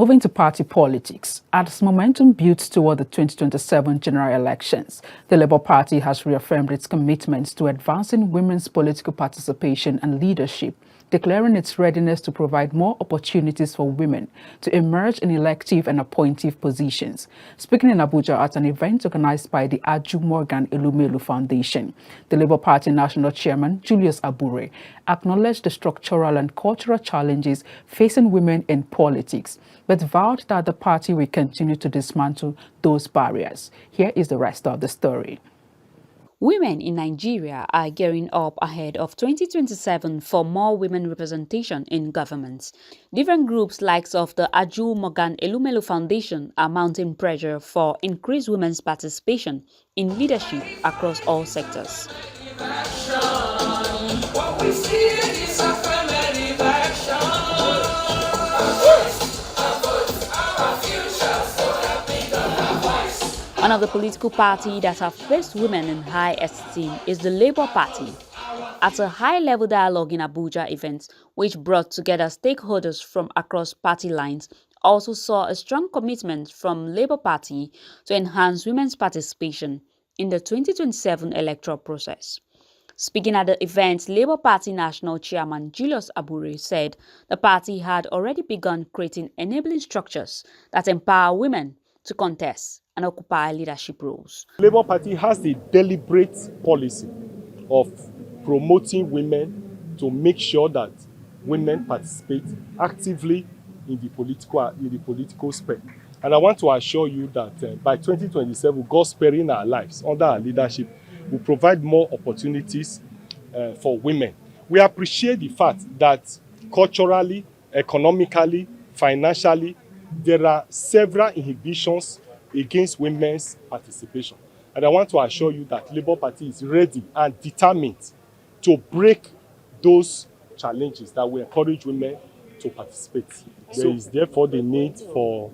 Moving to party politics, as momentum builds toward the 2027 general elections, the Labour Party has reaffirmed its commitment to advancing women's political participation and leadership, declaring its readiness to provide more opportunities for women to emerge in elective and appointive positions. Speaking in Abuja at an event organized by the Aju Morgan Elumelu Foundation, the Labour Party National Chairman, Julius Abure, acknowledged the structural and cultural challenges facing women in politics, but vowed that the party will continue to dismantle those barriers. Here is the rest of the story. Women in Nigeria are gearing up ahead of 2027 for more women representation in government. Different groups likes of the Aju Morgan Elumelu Foundation are mounting pressure for increased women's participation in leadership across all sectors. One of the political parties that have placed women in high esteem is the Labour Party. At a high-level dialogue in Abuja event, which brought together stakeholders from across party lines, also saw a strong commitment from Labour Party to enhance women's participation in the 2027 electoral process. Speaking at the event, Labour Party National Chairman Julius Abure said the party had already begun creating enabling structures that empower women to contest and occupy leadership roles. The Labour Party has a deliberate policy of promoting women to make sure that women participate actively in the political sphere. And I want to assure you that by 2027, God sparing our lives under our leadership will provide more opportunities for women. We appreciate the fact that culturally, economically, financially, there are several inhibitions against women's participation. And I want to assure you that Labour Party is ready and determined to break those challenges that will encourage women to participate. There is therefore the need for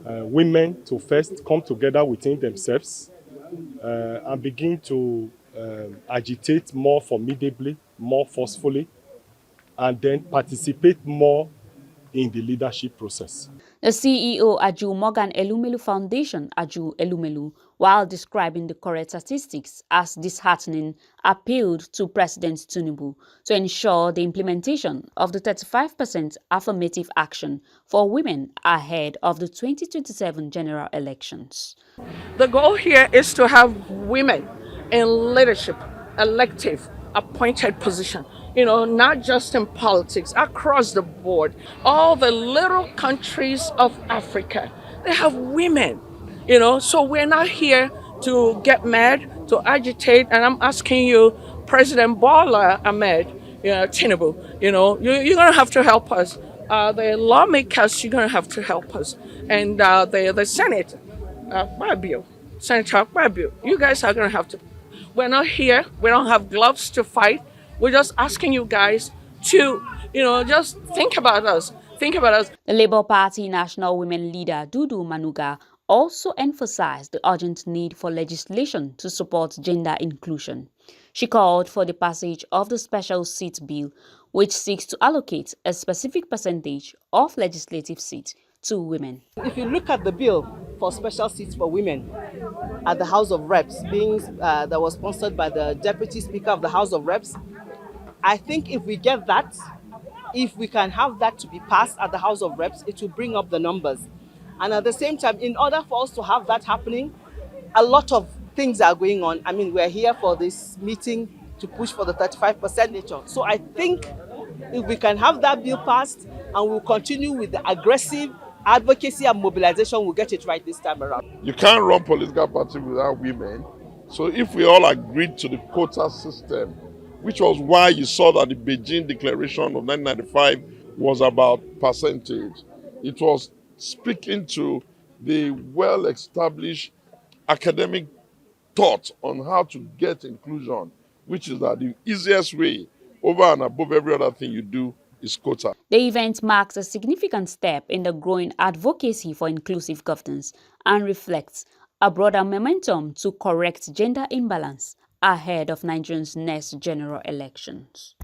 women to first come together within themselves and begin to agitate more formidably, more forcefully, and then participate more in the leadership process. The CEO Aju Morgan Elumelu Foundation, Aju Elumelu, while describing the current statistics as disheartening, appealed to President Tinubu to ensure the implementation of the 35% affirmative action for women ahead of the 2027 general elections. The goal here is to have women in leadership, elective, appointed position. Not just in politics, across the board. All the little countries of Africa, they have women, so we're not here to get mad, to agitate. And I'm asking you, President Bola Ahmed, Tinubu, you're going to have to help us. The lawmakers, you're going to have to help us. And the Senate, Senator Abure, you guys are going to have to. We're not here. We don't have gloves to fight. We're just asking you guys to, just think about us. Think about us. The Labour Party National Women Leader Dudu Manuga also emphasized the urgent need for legislation to support gender inclusion. She called for the passage of the Special Seat Bill, which seeks to allocate a specific percentage of legislative seats to women. If you look at the bill for special seats for women at the House of Reps, that was sponsored by the Deputy Speaker of the House of Reps, I think if we get that, if we can have that to be passed at the House of Reps, it will bring up the numbers. And at the same time, in order for us to have that happening, a lot of things are going on. I mean, we're here for this meeting to push for the 35% nature. So I think if we can have that bill passed and we'll continue with the aggressive advocacy and mobilization, we'll get it right this time around. You can't run political party without women. So if we all agreed to the quota system, which was why you saw that the Beijing Declaration of 1995 was about percentage. It was speaking to the well-established academic thought on how to get inclusion, which is that the easiest way over and above every other thing you do is quota. The event marks a significant step in the growing advocacy for inclusive governance and reflects a broader momentum to correct gender imbalance ahead of Nigeria's next general elections.